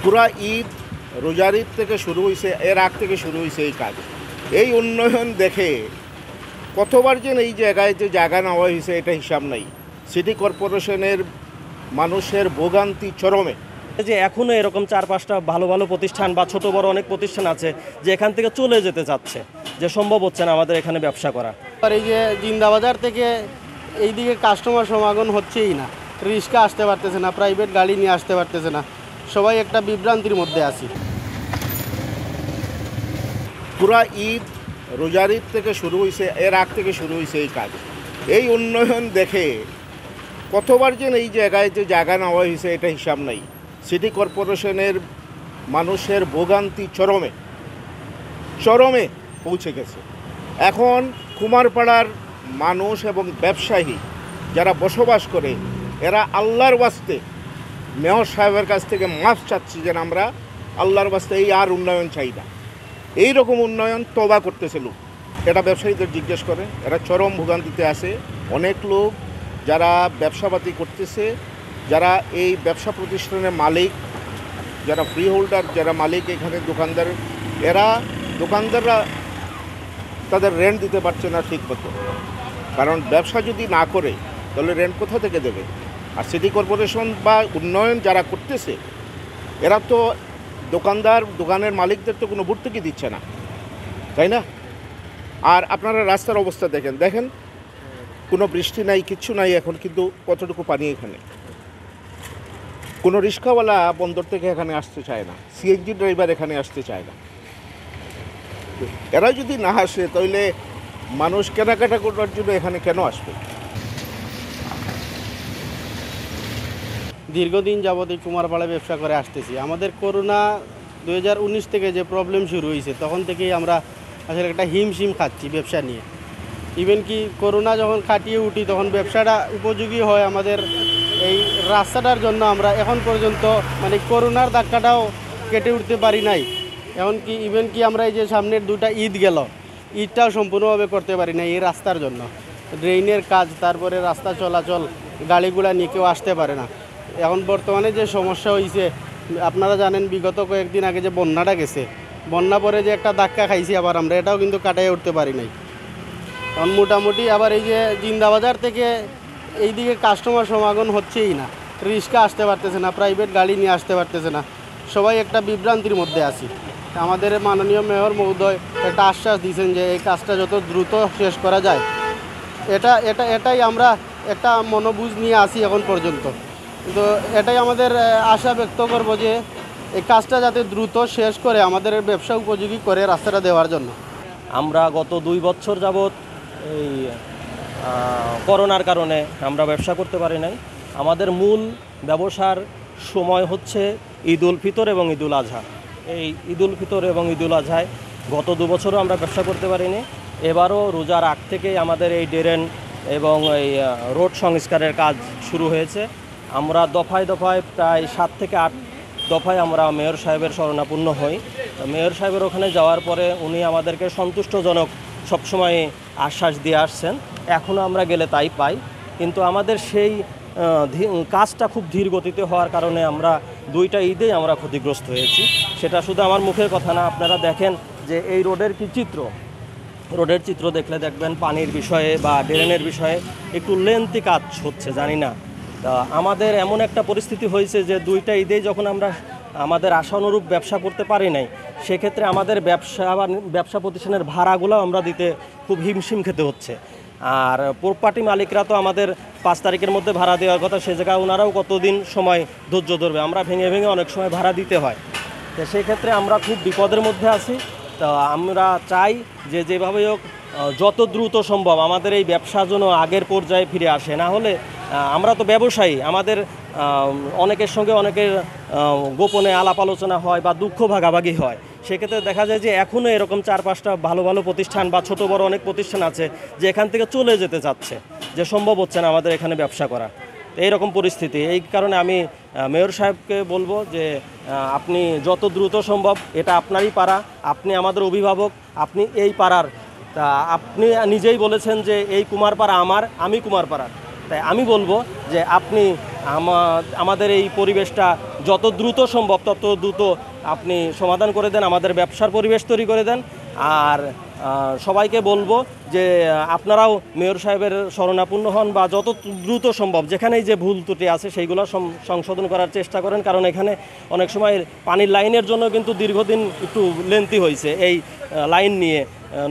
পুরা ঈদ রোজার ঈদ থেকে শুরু হয়েছে, এর আগ থেকে শুরু হয়েছে এই কাজ। এই উন্নয়ন দেখে কতবার যেন এই জায়গায় যে জায়গা নেওয়া হয়েছে এটা হিসাব নাই। সিটি কর্পোরেশনের মানুষের ভোগান্তি চরমে। যে এখনও এরকম 4-5টা ভালো ভালো প্রতিষ্ঠান বা ছোট বড় অনেক প্রতিষ্ঠান আছে যে এখান থেকে চলে যেতে চাচ্ছে, যে সম্ভব হচ্ছে না আমাদের এখানে ব্যবসা করা। আর এই যে জিন্দাবাজার থেকে এইদিকে কাস্টমার সমাগম হচ্ছেই না, রিক্সা আসতে পারতেছে না, প্রাইভেট গাড়ি নিয়ে আসতে পারতেছে না, সবাই একটা বিভ্রান্তির মধ্যে আছি। পুরা ঈদ রোজার ঈদ থেকে শুরু হয়েছে, এর আগ থেকে শুরু হয়েছে এই কাজ। এই উন্নয়ন দেখে কতবার যেন এই জায়গায় যে জায়গা নেওয়া হয়েছে এটা হিসাব নাই। সিটি কর্পোরেশনের মানুষের ভোগান্তি চরমে চরমে পৌঁছে গেছে। এখন কুমারপাড়ার মানুষ এবং ব্যবসায়ী যারা বসবাস করে এরা আল্লাহর ওয়াস্তে মেয়র সাহেবের কাছ থেকে মাফ চাচ্ছি যে আমরা আল্লাহর ওয়াস্তে এই আর উন্নয়ন চাই না। এই রকম উন্নয়ন তওবা করতেছিল। এটা ব্যবসায়ীদের জিজ্ঞেস করে, এরা চরম ভোগান্তিতে আছে। অনেক লোক যারা ব্যবসাপাতি করতেছে, যারা এই ব্যবসা প্রতিষ্ঠানের মালিক, যারা ফ্রি হোল্ডার, যারা মালিক এখানে দোকানদার, দোকানদাররা তাদের রেন্ট দিতে পারছে না ঠিক মতো। কারণ ব্যবসা যদি না করে তাহলে রেন্ট কোথা থেকে দেবে? আর সিটি কর্পোরেশন বা উন্নয়ন যারা করতেছে এরা তো দোকানের মালিকদের তো কোনো ভর্তুকি দিচ্ছে না, তাই না? আর আপনারা রাস্তার অবস্থা দেখেন কোনো বৃষ্টি নাই, কিচ্ছু নাই এখন, কিন্তু কতটুকু পানি এখানে। কোনো রিক্সাওয়ালা বন্দর থেকে এখানে আসতে চায় না, সিএনজি ড্রাইভার এখানে আসতে চায় না। এরা যদি না আসে তাহলে মানুষ কেনাকাটা করার জন্য এখানে কেন আসবে? দীর্ঘদিন যাবত এই কুমারপাড়ায় ব্যবসা করে আসতেছি। আমাদের করোনা 2019 থেকে যে প্রবলেম শুরু হয়েছে তখন থেকেই আমরা আসলে একটা হিমশিম খাচ্ছি ব্যবসা নিয়ে। ইভেন কি করোনা যখন কাটিয়ে উঠি তখন ব্যবসাটা উপযোগী হয় আমাদের এই রাস্তাটার জন্য। আমরা এখন পর্যন্ত মানে করোনার ধাক্কাটাও কেটে উঠতে পারি নাই। এমনকি ইভেন কি আমরা এই যে সামনের 2টা ঈদ গেল, ঈদটাও সম্পূর্ণভাবে করতে পারি না এই রাস্তার জন্য। ড্রেনের কাজ, তারপরে রাস্তা চলাচল, গাড়িগুলা নিয়ে কেউ আসতে পারে না। এখন বর্তমানে যে সমস্যা হয়েছে আপনারা জানেন, বিগত কয়েকদিন আগে যে বন্যাটা গেছে, বন্যা পরে যে একটা ধাক্কা খাইছি আবার আমরা, এটাও কিন্তু কাটাই উঠতে পারি নাই। এখন মোটামুটি আবার এই যে জিন্দাবাজার থেকে এইদিকে কাস্টমার সমাগম হচ্ছেই না, রিক্সা আসতে পারতেছে না, প্রাইভেট গাড়ি নিয়ে আসতে পারতেছে না, সবাই একটা বিভ্রান্তির মধ্যে আছি। আমাদের মাননীয় মেয়র মহোদয় একটা আশ্বাস দিয়েছেন যে এই কাজটা যত দ্রুত শেষ করা যায়, এটাই আমরা একটা মনোবুঝ নিয়ে আসি এখন পর্যন্ত। তো এটাই আমাদের আশা ব্যক্ত করব যে এই কাজটা যাতে দ্রুত শেষ করে আমাদের ব্যবসা উপযোগী করে রাস্তাটা দেওয়ার জন্য। আমরা গত 2 বছর যাবৎ এই করোনার কারণে আমরা ব্যবসা করতে পারি নাই। আমাদের মূল ব্যবসার সময় হচ্ছে ঈদ উল ফিতর এবং ঈদ উল আজহা। এই ঈদ উল ফিতর এবং ঈদ উল আজহায় গত 2 বছরও আমরা ব্যবসা করতে পারিনি। এবারও রোজার আগ থেকেই আমাদের এই ড্রেন এবং এই রোড সংস্কারের কাজ শুরু হয়েছে। আমরা দফায় দফায় প্রায় 7 থেকে 8 দফায় আমরা মেয়র সাহেবের শরণাপন্ন হই। মেয়র সাহেবের ওখানে যাওয়ার পরে উনি আমাদেরকে সন্তুষ্টজনক সবসময় আশ্বাস দিয়ে আসছেন। এখনও আমরা গেলে তাই পাই, কিন্তু আমাদের সেই কাজটা খুব ধীর গতিতে হওয়ার কারণে আমরা 2টা ঈদেই আমরা ক্ষতিগ্রস্ত হয়েছি। সেটা শুধু আমার মুখের কথা না, আপনারা দেখেন যে এই রোডের কি চিত্র। রোডের চিত্র দেখলে দেখবেন পানির বিষয়ে বা ড্রেনের বিষয়ে একটু লেন্থি কাজ হচ্ছে, জানি না। তা আমাদের এমন একটা পরিস্থিতি হয়েছে যে 2টা ঈদেই যখন আমরা আমাদের আশানুরূপ ব্যবসা করতে পারি নাই, সেক্ষেত্রে আমাদের ব্যবসা প্রতিষ্ঠানের ভাড়াগুলো আমরা দিতে খুব হিমশিম খেতে হচ্ছে। আর প্রপার্টি মালিকরা তো আমাদের 5 তারিখের মধ্যে ভাড়া দেওয়ার কথা, সে জায়গায় ওনারাও কতদিন সময় ধৈর্য ধরবে, আমরা ভেঙে ভেঙে অনেক সময় ভাড়া দিতে হয়। তো সেই ক্ষেত্রে আমরা খুব বিপদের মধ্যে আছি। তো আমরা চাই যে যেভাবে হোক যত দ্রুত সম্ভব আমাদের এই ব্যবসা যেন আগের পর্যায়ে ফিরে আসে। না হলে আমরা তো ব্যবসায়ী, আমাদের অনেকের সঙ্গে অনেকের গোপনে আলাপ আলোচনা হয় বা দুঃখ ভাগাভাগি হয়। সেক্ষেত্রে দেখা যায় যে এখনও এরকম 4-5টা ভালো ভালো প্রতিষ্ঠান বা ছোট বড় অনেক প্রতিষ্ঠান আছে যে এখান থেকে চলে যেতে চাচ্ছে, যে সম্ভব হচ্ছে না আমাদের এখানে ব্যবসা করা। এইরকম পরিস্থিতি। এই কারণে আমি মেয়র সাহেবকে বলবো যে আপনি যত দ্রুত সম্ভব, এটা আপনারই পাড়া, আপনি আমাদের অভিভাবক, আপনি এই পাড়ার, তা আপনি নিজেই বলেছেন যে এই কুমারপাড়া আমার, আমি কুমারপাড়ার। তাই আমি বলবো যে আপনি আমাদের এই পরিবেশটা যত দ্রুত সম্ভব তত দ্রুত আপনি সমাধান করে দেন, আমাদের ব্যবসার পরিবেশ তৈরি করে দেন। আর সবাইকে বলবো যে আপনারাও মেয়র সাহেবের শরণাপন্ন হন বা যত দ্রুত সম্ভব যেখানেই যে ভুল ত্রুটি আছে সেইগুলো সংশোধন করার চেষ্টা করেন, কারণ এখানে অনেক সময় পানির লাইনের জন্য কিন্তু দীর্ঘদিন একটু লেন্থি হয়েছে এই লাইন নিয়ে,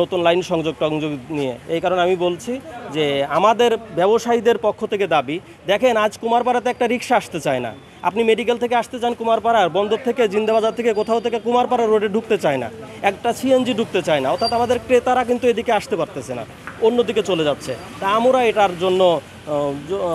নতুন লাইন সংযোগ টংযোগ নিয়ে। এই কারণে আমি বলছি যে আমাদের ব্যবসায়ীদের পক্ষ থেকে দাবি, দেখেন আজ কুমারপাড়াতে একটা রিক্সা আসতে চায় না, আপনি মেডিকেল থেকে আসতে চান কুমারপাড়ার, বন্দর থেকে, জিন্দাবাজার থেকে, কোথাও থেকে কুমারপাড়া রোডে ঢুকতে চায় না, একটা সিএনজি ঢুকতে চায় না, অর্থাৎ আমাদের ক্রেতারা কিন্তু এদিকে আসতে পারতেছে না, অন্যদিকে চলে যাচ্ছে। তা আমরা এটার জন্য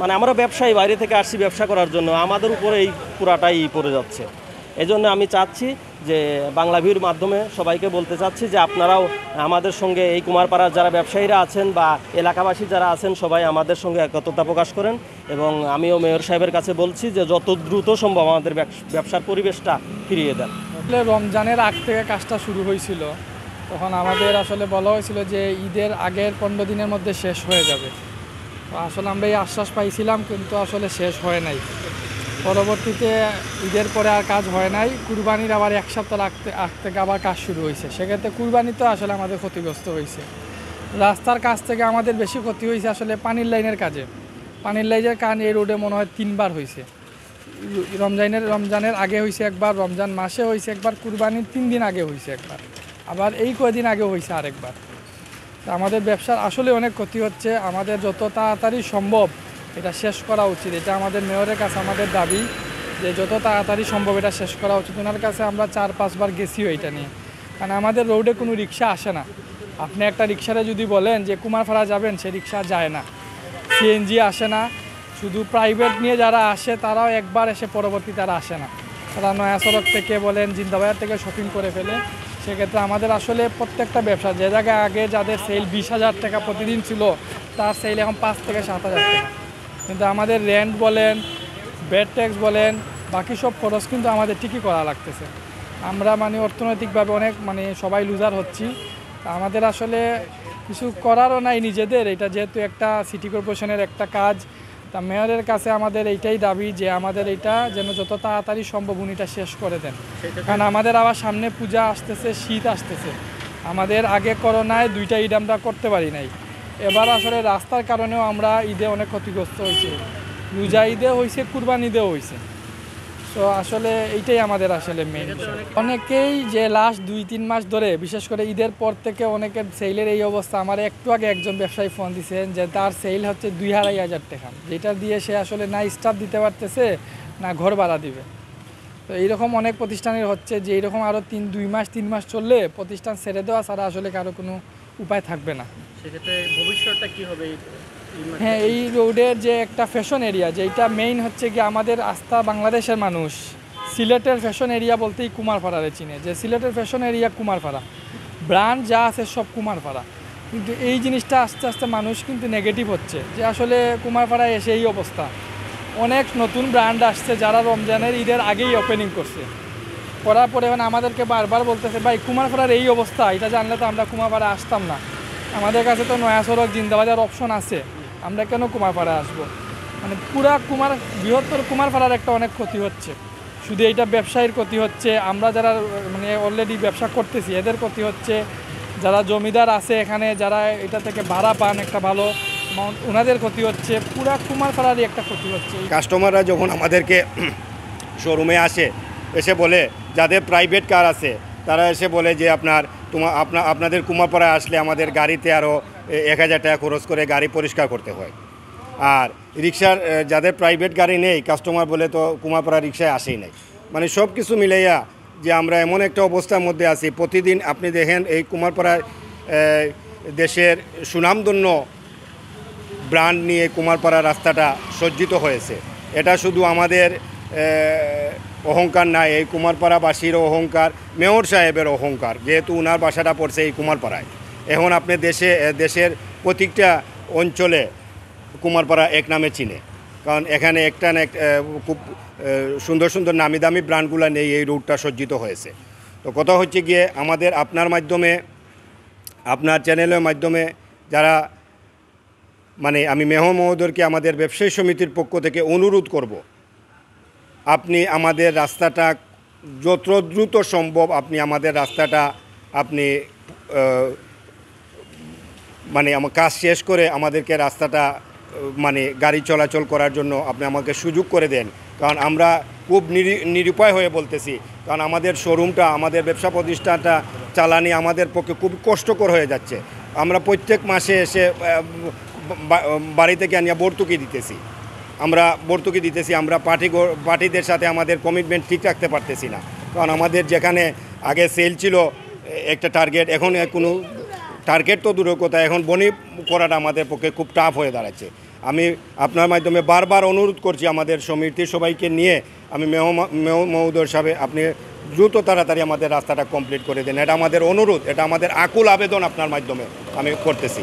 মানে আমরা ব্যবসায়ী, বাইরে থেকে আসছি ব্যবসা করার জন্য, আমাদের উপরে এই পুরাটাই পড়ে যাচ্ছে। এই জন্য আমি চাচ্ছি যে বাংলা ভিউর মাধ্যমে সবাইকে বলতে চাচ্ছি যে আপনারাও আমাদের সঙ্গে, এই কুমারপাড়ার যারা ব্যবসায়ীরা আছেন বা এলাকাবাসী যারা আছেন, সবাই আমাদের সঙ্গে একত্রতা প্রকাশ করেন। এবং আমিও মেয়র সাহেবের কাছে বলছি যে যত দ্রুত সম্ভব আমাদের ব্যবসার পরিবেশটা ফিরিয়ে দেন। আসলে রমজানের আগ থেকে কাজটা শুরু হয়েছিল, তখন আমাদের আসলে বলা হয়েছিল যে ঈদের আগের 15 দিনের মধ্যে শেষ হয়ে যাবে। তো আসলে আমরা এই আশ্বাস পাইছিলাম, কিন্তু আসলে শেষ হয় নাই। পরবর্তীতে ঈদের পরে আর কাজ হয় নাই, কুরবানির আবার 1 সপ্তাহ আগ থেকে আবার কাজ শুরু হয়েছে। সেক্ষেত্রে কুরবানিতে আসলে আমাদের ক্ষতিগ্রস্ত হয়েছে। রাস্তার কাজ থেকে আমাদের বেশি ক্ষতি হয়েছে আসলে পানির লাইনের কাজে। পানির লাইনের কাজ এই রোডে মনে হয় 3 বার হয়েছে। রমজানের আগে হয়েছে একবার, রমজান মাসে হয়েছে একবার, কুরবানির 3 দিন আগে হয়েছে একবার, আবার এই কয়দিন আগে হয়েছে আরেকবার। তো আমাদের ব্যবসার আসলে অনেক ক্ষতি হচ্ছে। আমাদের যত তাড়াতাড়ি সম্ভব এটা শেষ করা উচিত। এটা আমাদের মেয়রের কাছে আমাদের দাবি যে যত তাড়াতাড়ি সম্ভব এটা শেষ করা উচিত। ওনার কাছে আমরা 4-5 বার গেছিও এটা নিয়ে, কারণ আমাদের রোডে কোনো রিক্সা আসে না। আপনি একটা রিক্সারে যদি বলেন যে কুমারপাড়া যাবেন, সে রিক্সা যায় না, সিএনজি আসে না। শুধু প্রাইভেট নিয়ে যারা আসে তারাও একবার এসে পরবর্তীতে তারা আসে না, তারা নয়া সড়ক থেকে বলেন, জিন্দাবাজার থেকে শপিং করে ফেলে। সেক্ষেত্রে আমাদের আসলে প্রত্যেকটা ব্যবসা, যে জায়গায় আগে যাদের সেল 20,000 টাকা প্রতিদিন ছিল, তার সেল এখন 5 থেকে 7,000 টাকা। কিন্তু আমাদের রেন্ট বলেন, বেড ট্যাক্স বলেন, বাকি সব খরচ কিন্তু আমাদের ঠিকই করা লাগতেছে। আমরা মানে অর্থনৈতিকভাবে অনেক সবাই লুজার হচ্ছি। তা আমাদের আসলে কিছু করারও নাই নিজেদের, এটা যেহেতু একটা সিটি কর্পোরেশনের একটা কাজ। তা মেয়রের কাছে আমাদের এইটাই দাবি যে আমাদের এটা যেন যত তাড়াতাড়ি সম্ভব উনি এটা শেষ করে দেন, কারণ আমাদের আবার সামনে পূজা আসতেছে, শীত আসতেছে। আমাদের আগে করোনায় 2টা ঈদ আমরা করতে পারি নাই। এবার আসলে রাস্তার কারণেও আমরা ঈদে অনেক ক্ষতিগ্রস্ত হয়েছি। রোজা ঈদে হয়েছে, কুরবান ঈদেও হয়েছে। তো আসলে এইটাই আমাদের আসলে মেইন। অনেকেই যে লাস্ট 2-3 মাস ধরে, বিশেষ করে ঈদের পর থেকে অনেকের সেলের এই অবস্থা। আমার একটু আগে একজন ব্যবসায়ী ফোন দিয়েছেন যে তার সেল হচ্ছে 2,500 টাকা, যেটা দিয়ে সে আসলে না স্টাফ দিতে পারতেছে, না ঘর ভাড়া দিবে। তো এইরকম অনেক প্রতিষ্ঠানের হচ্ছে যে এইরকম আরও 2 মাস চললে প্রতিষ্ঠান ছেড়ে দেওয়া ছাড়া আসলে কারো কোনো উপায় থাকবে না। সেক্ষেত্রে ভবিষ্যৎটা কী হবে? হ্যাঁ, এই রোডের যে একটা ফ্যাশন এরিয়া, যেটা মেইন হচ্ছে কি আমাদের আস্থা বাংলাদেশের মানুষ সিলেটের ফ্যাশন এরিয়া বলতেই কুমারপাড়ারে চিনে, যে সিলেটের ফ্যাশন এরিয়া কুমারপাড়া, ব্র্যান্ড যা আছে সব কুমারপাড়া। কিন্তু এই জিনিসটা আস্তে আস্তে মানুষ কিন্তু নেগেটিভ হচ্ছে যে আসলে কুমারপাড়ায় এসে এই অবস্থা। অনেক নতুন ব্র্যান্ড আসছে যারা রমজানের ঈদের আগেই ওপেনিং করছে, করার পরে আমাদেরকে বারবার বলতেছে ভাই কুমারপাড়ার এই অবস্থা, এটা জানলে তো আমরা কুমারপাড়া আসতাম না, আমাদের কাছে তো নয়া সড়ক, জিন্দাবাজার অপশন আছে, আমরা কেন কুমারপাড়া আসবো। পুরা বৃহত্তর কুমারপাড়ার একটা অনেক ক্ষতি হচ্ছে। শুধু এইটা ব্যবসায়ীর ক্ষতি হচ্ছে, আমরা যারা অলরেডি ব্যবসা করতেছি এদের ক্ষতি হচ্ছে, যারা জমিদার আছে এখানে, যারা এটা থেকে ভাড়া পান একটা ভালো ওনাদের ক্ষতি হচ্ছে, পুরা কুমারপাড়ারই একটা ক্ষতি হচ্ছে। কাস্টমাররা যখন আমাদেরকে শোরুমে এসে বলে, যাদের প্রাইভেট কার আছে তারা এসে বলে যে আপনাদের কুমারপাড়ায় আসলে আমাদের গাড়িতে আরও 1,000 টাকা খরচ করে গাড়ি পরিষ্কার করতে হয়। আর রিক্সার যাদের প্রাইভেট গাড়ি নেই, কাস্টমার বলে তো কুমারপাড়া রিক্সায় আসেই নাই। সব কিছু মিলাইয়া যে আমরা এমন একটা অবস্থার মধ্যে আছি। প্রতিদিন আপনি দেখেন এই কুমারপাড়ায় দেশের সুনামধন্য ব্র্যান্ড নিয়ে কুমারপাড়া রাস্তাটা সজ্জিত হয়েছে। এটা শুধু আমাদের অহংকার নাই, এই কুমারপাড়াবাসীরও অহংকার, মেয়র সাহেবের অহংকার, যেহেতু ওনার বাসাটা পড়ছে এই কুমারপাড়ায়। এখন আপনি দেশের প্রত্যেকটা অঞ্চলে কুমারপাড়া এক নামে চিনে, কারণ এখানে একটা না খুব সুন্দর সুন্দর নামি দামি ব্র্যান্ডগুলো নেই, এই রুটটা সজ্জিত হয়েছে। তো কথা হচ্ছে গিয়ে আমাদের আপনার মাধ্যমে, আপনার চ্যানেলের মাধ্যমে যারা আমি মেয়র মহোদয়কে আমাদের ব্যবসায়ী সমিতির পক্ষ থেকে অনুরোধ করব আপনি আমাদের রাস্তাটা যত দ্রুত সম্ভব আপনি আমাদের রাস্তাটা আপনি মানে আমার কাজ শেষ করে আমাদেরকে রাস্তাটা মানে গাড়ি চলাচল করার জন্য আপনি আমাকে সুযোগ করে দেন। কারণ আমরা খুব নিরুপায় হয়ে বলতেছি, কারণ আমাদের শোরুমটা, আমাদের ব্যবসা প্রতিষ্ঠানটা চালানি আমাদের পক্ষে খুব কষ্টকর হয়ে যাচ্ছে। আমরা প্রত্যেক মাসে এসে বাড়ি থেকে আনিয়া ভর্তুকি দিতেছি, আমরা পার্টিদের সাথে আমাদের কমিটমেন্ট ঠিক রাখতে পারতেছি না। কারণ আমাদের যেখানে আগে সেল ছিল একটা টার্গেট, এখন কোনো টার্গেট তো দূরের কথা, এখন বনি করাটা আমাদের পক্ষে খুব টাফ হয়ে দাঁড়াচ্ছে। আমি আপনার মাধ্যমে বারবার অনুরোধ করছি আমাদের সমিতির সবাইকে নিয়ে, আমি মহোদয় সাহেব, আপনি দ্রুত তাড়াতাড়ি আমাদের রাস্তাটা কমপ্লিট করে দেন। এটা আমাদের অনুরোধ, এটা আমাদের আকুল আবেদন আপনার মাধ্যমে আমি করতেছি।